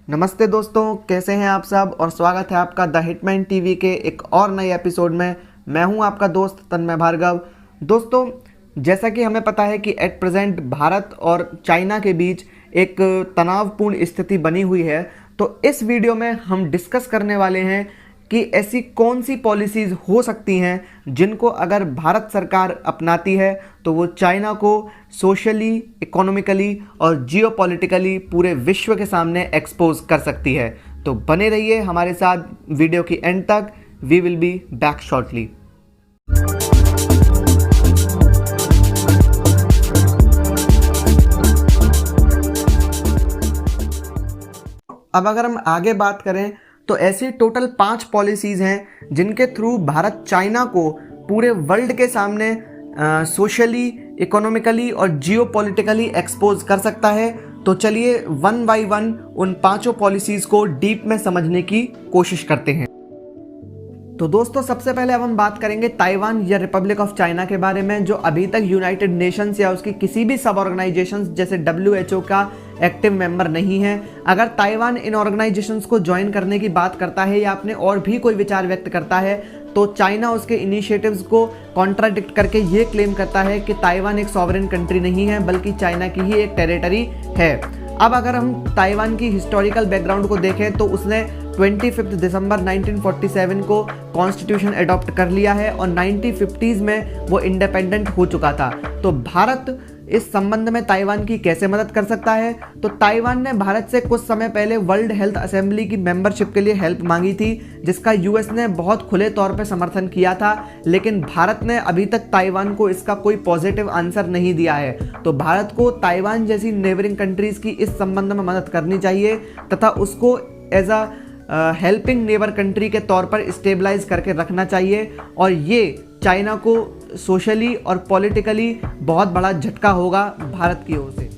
नमस्ते दोस्तों, कैसे हैं आप सब और स्वागत है आपका द हिटमैन टीवी के एक और नए एपिसोड में। मैं हूं आपका दोस्त तन्मय भार्गव। दोस्तों, जैसा कि हमें पता है कि एट प्रेजेंट भारत और चाइना के बीच एक तनावपूर्ण स्थिति बनी हुई है, तो इस वीडियो में हम डिस्कस करने वाले हैं कि ऐसी कौन सी पॉलिसीज़ हो सकती हैं जिनको अगर भारत सरकार अपनाती है तो वो चाइना को सोशली, इकोनॉमिकली और जियोपॉलिटिकली पूरे विश्व के सामने एक्सपोज कर सकती है। तो बने रहिए हमारे साथ वीडियो की एंड तक। We will be back shortly. अब अगर हम आगे बात करें तो ऐसी टोटल 5 पॉलिसीज़ हैं जिनके थ्रू भारत चाइना को पूरे वर्ल्ड के सामने सोशली, इकोनॉमिकली और जियोपॉलिटिकली एक्सपोज कर सकता है। तो चलिए वन बाय वन उन 5 पॉलिसीज़ को डीप में समझने की कोशिश करते हैं। तो दोस्तों, सबसे पहले अब हम बात करेंगे ताइवान या रिपब्लिक ऑफ चाइना के बारे में, जो अभी तक यूनाइटेड नेशंस या उसकी किसी भी सब ऑर्गेनाइजेशंस जैसे WHO का एक्टिव मेंबर नहीं है। अगर ताइवान इन ऑर्गेनाइजेशंस को ज्वाइन करने की बात करता है या अपने और भी कोई विचार व्यक्त करता है तो चाइना उसके इनिशिएटिव्स को कॉन्ट्राडिक्ट करके ये क्लेम करता है कि ताइवान एक सॉवरेन कंट्री नहीं है बल्कि चाइना की ही एक टेरिटरी है। अब अगर हम ताइवान की हिस्टोरिकल बैकग्राउंड को देखें तो उसने 25 दिसंबर 1947 को कॉन्स्टिट्यूशन अडॉप्ट कर लिया है और 1950s में वो इंडिपेंडेंट हो चुका था। तो भारत इस संबंध में ताइवान की कैसे मदद कर सकता है? तो ताइवान ने भारत से कुछ समय पहले वर्ल्ड हेल्थ असेंबली की मेंबरशिप के लिए हेल्प मांगी थी, जिसका यूएस ने बहुत खुले तौर पर समर्थन किया था, लेकिन भारत ने अभी तक ताइवान को इसका कोई पॉजिटिव आंसर नहीं दिया है। तो भारत को ताइवान जैसी नेबरिंग कंट्रीज की इस संबंध में मदद करनी चाहिए तथा उसको as a helping neighbour country के तौर पर स्टेबलाइज करके रखना चाहिए, और ये चाइना को सोशली और पॉलिटिकली बहुत बड़ा झटका होगा भारत की ओर से।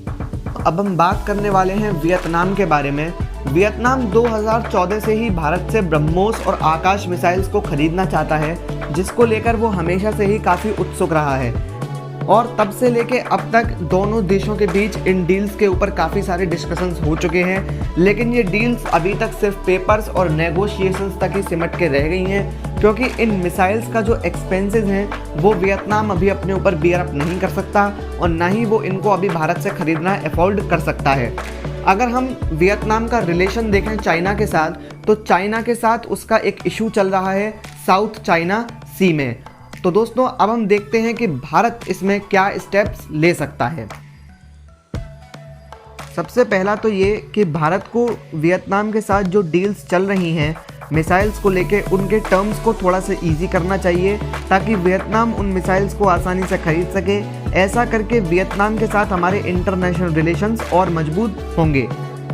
अब हम बात करने वाले हैं वियतनाम के बारे में। वियतनाम 2014 से ही भारत से ब्रह्मोस और आकाश मिसाइल्स को खरीदना चाहता है, जिसको लेकर वो हमेशा से ही काफ़ी उत्सुक रहा है, और तब से लेके अब तक दोनों देशों के बीच इन डील्स के ऊपर काफ़ी सारे डिस्कशंस हो चुके हैं, लेकिन ये डील्स अभी तक सिर्फ पेपर्स और नेगोशिएशंस तक ही सिमट के रह गई हैं, क्योंकि इन मिसाइल्स का जो एक्सपेंसेस हैं वो वियतनाम अभी अपने ऊपर बियर अप नहीं कर सकता और ना ही वो इनको अभी भारत से खरीदना अफोर्ड कर सकता है। अगर हम वियतनाम का रिलेशन देखें चाइना के साथ, तो चाइना के साथ उसका एक इशू चल रहा है साउथ चाइना सी में। तो दोस्तों, अब हम देखते हैं कि भारत इसमें क्या स्टेप्स ले सकता है। सबसे पहला तो ये कि भारत को वियतनाम के साथ जो डील्स चल रही हैं मिसाइल्स को लेके, उनके टर्म्स को थोड़ा सा इजी करना चाहिए ताकि वियतनाम उन मिसाइल्स को आसानी से खरीद सके। ऐसा करके वियतनाम के साथ हमारे इंटरनेशनल रिलेशंस और मजबूत होंगे।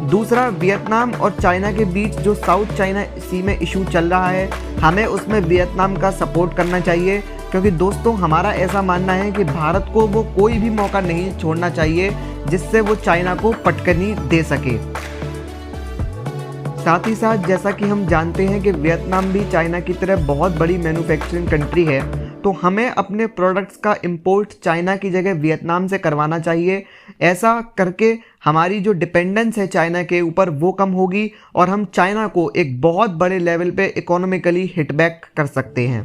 दूसरा, वियतनाम और चाइना के बीच जो साउथ चाइना सी में इशू चल रहा है, हमें उसमें वियतनाम का सपोर्ट करना चाहिए, क्योंकि दोस्तों हमारा ऐसा मानना है कि भारत को वो कोई भी मौका नहीं छोड़ना चाहिए जिससे वो चाइना को पटकनी दे सके। साथ ही साथ जैसा कि हम जानते हैं कि वियतनाम भी चाइना की तरह बहुत बड़ी मैन्युफैक्चरिंग कंट्री है, तो हमें अपने प्रोडक्ट्स का इंपोर्ट चाइना की जगह वियतनाम से करवाना चाहिए। ऐसा करके हमारी जो डिपेंडेंस है चाइना के ऊपर वो कम होगी और हम चाइना को एक बहुत बड़े लेवल पे इकोनॉमिकली हिटबैक कर सकते हैं।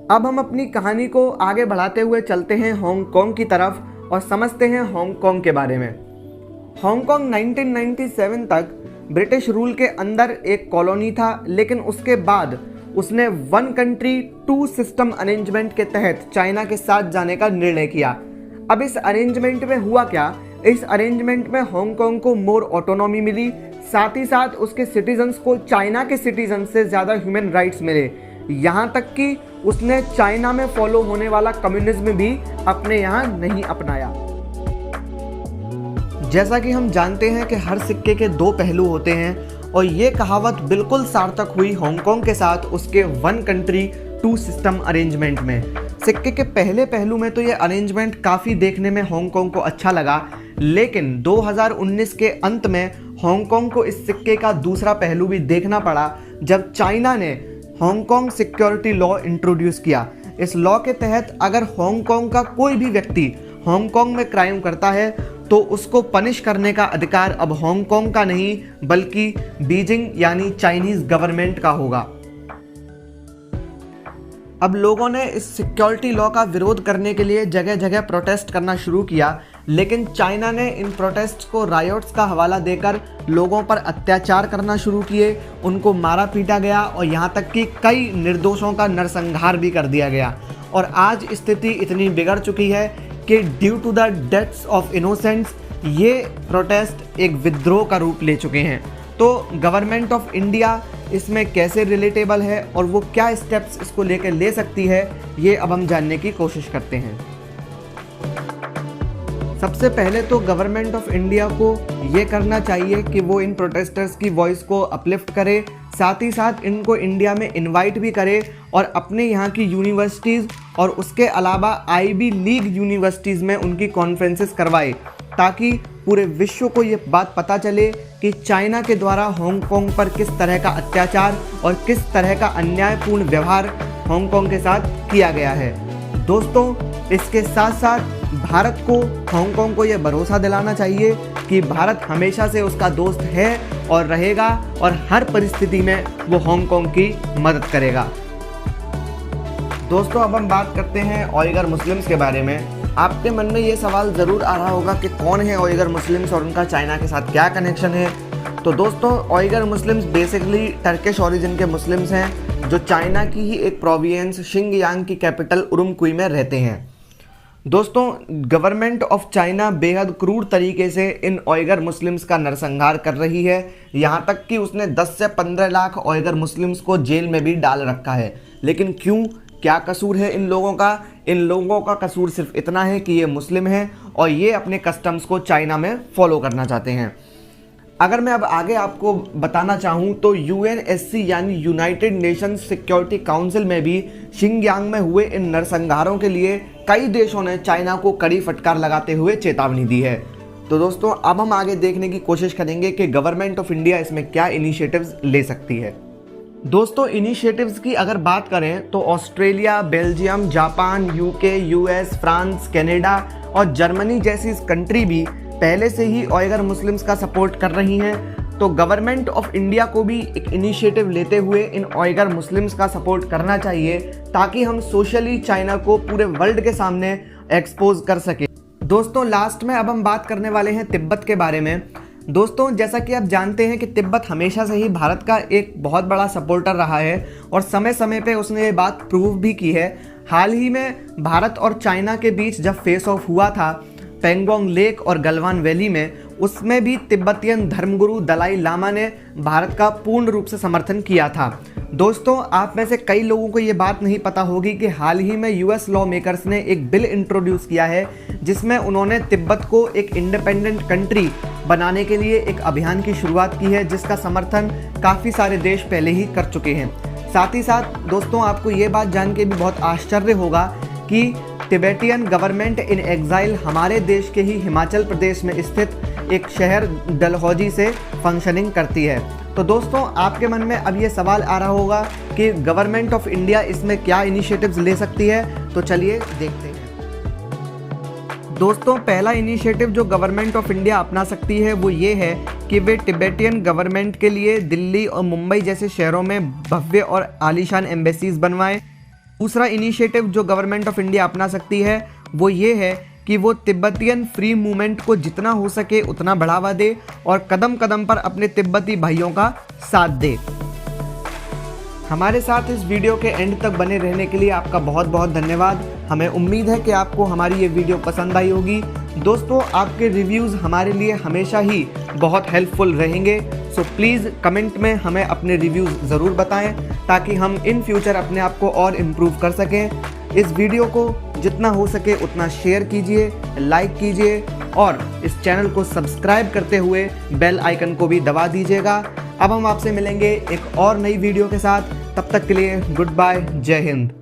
अब हम अपनी कहानी को आगे बढ़ाते हुए चलते हैं हांगकांग की तरफ और समझते हैं हांगकांग के बारे में। हांगकांग 1997 तक ब्रिटिश रूल के अंदर एक कॉलोनी था, लेकिन उसके बाद उसने 1 कंट्री 2 सिस्टम अरेंजमेंट के तहत चाइना के साथ जाने का निर्णय किया। अब इस अरेंजमेंट में हुआ क्या? इस अरेंजमेंट में हांगकांग को मोर ऑटोनॉमी मिली, साथ ही साथ उसके सिटीजन्स को चाइना के सिटीजन से ज़्यादा ह्यूमन राइट्स मिले। यहाँ तक कि उसने चाइना में फॉलो होने वाला कम्युनिज्म भी अपने यहाँ नहीं अपनाया। जैसा कि हम जानते हैं कि हर सिक्के के 2 पहलू होते हैं, और ये कहावत बिल्कुल सार्थक हुई हांगकांग के साथ उसके 1 कंट्री 2 सिस्टम अरेंजमेंट में। सिक्के के पहले पहलू में तो ये अरेंजमेंट काफ़ी देखने में हांगकांग को अच्छा लगा, लेकिन 2019 के अंत में हांगकांग को इस सिक्के का दूसरा पहलू भी देखना पड़ा, जब चाइना ने हांगकांग सिक्योरिटी लॉ इंट्रोड्यूस किया। इस लॉ के तहत अगर हांगकांग का कोई भी व्यक्ति हांगकांग में क्राइम करता है तो उसको पनिश करने का अधिकार अब हांगकांग का नहीं बल्कि बीजिंग यानी चाइनीज गवर्नमेंट का होगा। अब लोगों ने इस सिक्योरिटी लॉ का विरोध करने के लिए जगह जगह प्रोटेस्ट करना शुरू किया, लेकिन चाइना ने इन प्रोटेस्ट को रायोट्स का हवाला देकर लोगों पर अत्याचार करना शुरू किए, उनको मारा पीटा गया और यहाँ तक कि कई निर्दोषों का नरसंहार भी कर दिया गया। और आज स्थिति इतनी बिगड़ चुकी है कि due to the deaths of innocents ये प्रोटेस्ट एक विद्रोह का रूप ले चुके हैं। तो गवर्नमेंट ऑफ इंडिया इसमें कैसे रिलेटेबल है और वो क्या स्टेप्स इसको लेकर ले सकती है, ये अब हम जानने की कोशिश करते हैं। सबसे पहले तो गवर्नमेंट ऑफ इंडिया को ये करना चाहिए कि वो इन प्रोटेस्टर्स की वॉइस को अपलिफ्ट करे, साथ ही साथ इनको इंडिया में इनवाइट भी करे और अपने यहाँ की यूनिवर्सिटीज़ और उसके अलावा आईवी लीग यूनिवर्सिटीज़ में उनकी कॉन्फ्रेंसेस करवाए, ताकि पूरे विश्व को ये बात पता चले कि चाइना के द्वारा हांगकांग पर किस तरह का अत्याचार और किस तरह का अन्यायपूर्ण व्यवहार हांगकांग के साथ किया गया है। दोस्तों, इसके साथ साथ भारत को हांगकांग को ये भरोसा दिलाना चाहिए कि भारत हमेशा से उसका दोस्त है और रहेगा और हर परिस्थिति में वो हांगकांग की मदद करेगा। दोस्तों, अब हम बात करते हैं ऑयगर मुस्लिम्स के बारे में। आपके मन में ये सवाल ज़रूर आ रहा होगा कि कौन है ऑयगर मुस्लिम्स और उनका चाइना के साथ क्या कनेक्शन है। तो दोस्तों, ऑयगर मुस्लिम्स बेसिकली टर्किश ओरिजिन के मुस्लिम्स हैं जो चाइना की ही एक प्रोविंस शिंगयांग की कैपिटल उरुमकुई में रहते हैं। दोस्तों, गवर्नमेंट ऑफ चाइना बेहद क्रूर तरीके से इन ऑयगर मुस्लिम्स का नरसंहार कर रही है, यहाँ तक कि उसने 10 से 15 लाख ऑयगर मुस्लिम्स को जेल में भी डाल रखा है। लेकिन क्यों, क्या कसूर है इन लोगों का? इन लोगों का कसूर सिर्फ इतना है कि ये मुस्लिम हैं और ये अपने कस्टम्स को चाइना में फॉलो करना चाहते हैं। अगर मैं अब आगे आपको बताना चाहूँ तो यूएनएससी यानी यूनाइटेड नेशंस सिक्योरिटी काउंसिल में भी शिंगयांग में हुए इन नरसंहारों के लिए कई देशों ने चाइना को कड़ी फटकार लगाते हुए चेतावनी दी है। तो दोस्तों, अब हम आगे देखने की कोशिश करेंगे कि गवर्नमेंट ऑफ इंडिया इसमें क्या इनिशिएटिव्स ले सकती है। दोस्तों, इनिशिएटिव्स की अगर बात करें तो Australia, Belgium, Japan, UK, US, France, Canada और जर्मनी जैसी कंट्री भी पहले से ही ऑयगर मुस्लिम्स का सपोर्ट कर रही हैं। तो गवर्नमेंट ऑफ इंडिया को भी एक इनिशिएटिव लेते हुए इन ऑयगर मुस्लिम्स का सपोर्ट करना चाहिए, ताकि हम सोशली चाइना को पूरे वर्ल्ड के सामने एक्सपोज कर सके। दोस्तों, लास्ट में अब हम बात करने वाले हैं तिब्बत के बारे में। दोस्तों, जैसा कि आप जानते हैं कि तिब्बत हमेशा से ही भारत का एक बहुत बड़ा सपोर्टर रहा है और समय समय पे उसने ये बात प्रूव भी की है। हाल ही में भारत और चाइना के बीच जब फेस ऑफ हुआ था पेंगोंग लेक और गलवान वैली में, उसमें भी तिब्बतियन धर्मगुरु दलाई लामा ने भारत का पूर्ण रूप से समर्थन किया था। दोस्तों, आप में से कई लोगों को ये बात नहीं पता होगी कि हाल ही में यूएस लॉ मेकर्स ने एक बिल इंट्रोड्यूस किया है जिसमें उन्होंने तिब्बत को एक इंडिपेंडेंट कंट्री बनाने के लिए एक अभियान की शुरुआत की है, जिसका समर्थन काफ़ी सारे देश पहले ही कर चुके हैं। साथ ही साथ दोस्तों, आपको ये बात जान के भी बहुत आश्चर्य होगा कि तिबेटियन गवर्नमेंट इन एग्जाइल हमारे देश के ही हिमाचल प्रदेश में स्थित एक शहर डलहौजी से फंक्शनिंग करती है। तो दोस्तों, आपके मन में अब ये सवाल आ रहा होगा कि गवर्नमेंट ऑफ इंडिया इसमें क्या इनिशिएटिव्स ले सकती है। तो चलिए देखते हैं। दोस्तों, पहला इनिशिएटिव जो गवर्नमेंट ऑफ इंडिया अपना सकती है वो ये है कि वे तिबेटियन गवर्नमेंट के लिए दिल्ली और मुंबई जैसे शहरों में भव्य और आलीशान एम्बेसीज बनवाएं। दूसरा इनिशिएटिव जो गवर्नमेंट ऑफ इंडिया अपना सकती है वो ये है कि वो तिब्बतियन फ्री मूवमेंट को जितना हो सके उतना बढ़ावा दे और कदम कदम पर अपने तिब्बती भाइयों का साथ दे। हमारे साथ इस वीडियो के एंड तक बने रहने के लिए आपका बहुत बहुत धन्यवाद। हमें उम्मीद है कि आपको हमारी ये वीडियो पसंद आई होगी। दोस्तों, आपके रिव्यूज़ हमारे लिए हमेशा ही बहुत हेल्पफुल रहेंगे, सो प्लीज़ कमेंट में हमें अपने रिव्यूज़ ज़रूर बताएं ताकि हम इन फ्यूचर अपने आप को और इम्प्रूव कर सकें। इस वीडियो को जितना हो सके उतना शेयर कीजिए, लाइक कीजिए और इस चैनल को सब्सक्राइब करते हुए बेल आइकन को भी दबा दीजिएगा। अब हम आपसे मिलेंगे एक और नई वीडियो के साथ। तब तक के लिए गुड बाय, जय हिंद।